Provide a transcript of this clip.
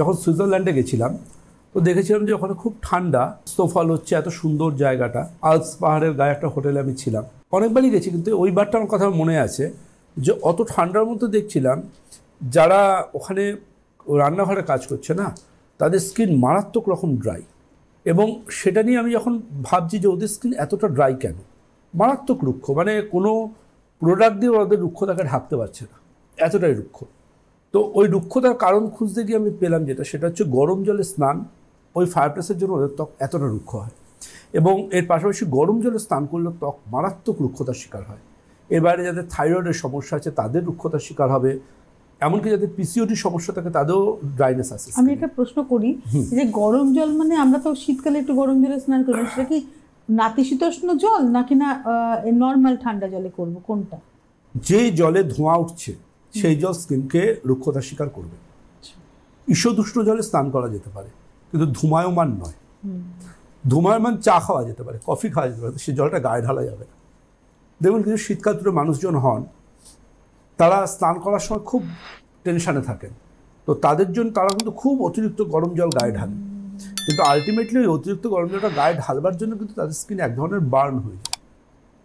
যখন সুইজারল্যান্ডে গেছিলাম তো দেখেছিলাম যে ওখানে খুব ঠান্ডা, স্নোফল হচ্ছে, এত সুন্দর জায়গাটা, আলপস পাহাড়ের গায়ে একটা হোটেলে আমি ছিলাম। অনেকবারই গেছি, কিন্তু ওইবারটা আমার কথা মনে আছে যে অত ঠান্ডার মধ্যে দেখছিলাম যারা ওখানে রান্নাঘরে কাজ করছে না, তাদের স্কিন মারাত্মক রকম ড্রাই। এবং সেটা নিয়ে আমি যখন ভাবছি যে ওদের স্কিন এতটা ড্রাই কেন, মারাত্মক রুক্ষ, মানে কোনো প্রোডাক্ট দিয়ে ওদের রুক্ষতাকে ঢাকতে পারছে না, এতটাই রুক্ষ। তো ওই রুক্ষতার কারণ খুঁজতে গিয়ে আমি পেলাম সেটা হচ্ছে গরম জলে স্নান। ওই ফায়ারপ্লেসের জন্য ওদের ত্বক এতটা রুক্ষ হয়, এবং এর পাশাপাশি গরম জলে স্নান করলে ত্বক মারাত্মক রুক্ষতার শিকার হয়। এর বাইরে যাদের থাইরয়েডের সমস্যা আছে তাদের রুক্ষতার শিকার হবে, এমনকি যাদের পিসিওডি সমস্যা থাকে তাদেরও ড্রাইনেস আছে। আমি একটা প্রশ্ন করি, যে গরম জল মানে আমরা তো শীতকালে একটু গরম জলে স্নান করি, সেটা কি নাতিশীতোষ্ণ জল নাকি না নর্মাল ঠান্ডা জলে করব, কোনটা? যেই জলে ধোঁয়া উঠছে সেই জল স্কিনকে রুক্ষতার শিকার করবে। ঈষদুষ্ণ জলে স্নান করা যেতে পারে, কিন্তু ধূমায়মান নয়। ধূমায়মান চা খাওয়া যেতে পারে, কফি খাওয়া যেতে পারে, সে জলটা গায়ে ঢালা যাবে না। দেখুন, কিছু শীতকাল তুলে মানুষজন হন, তারা স্নান করার সময় খুব টেনশানে থাকেন, তো তাদের জন্য তারা কিন্তু খুব অতিরিক্ত গরম জল গায়ে ঢালেন, কিন্তু আলটিমেটলি ওই অতিরিক্ত গরম জলটা গায়ে ঢালবার জন্য কিন্তু তাদের স্কিন এক ধরনের বার্ন হয়ে যায়।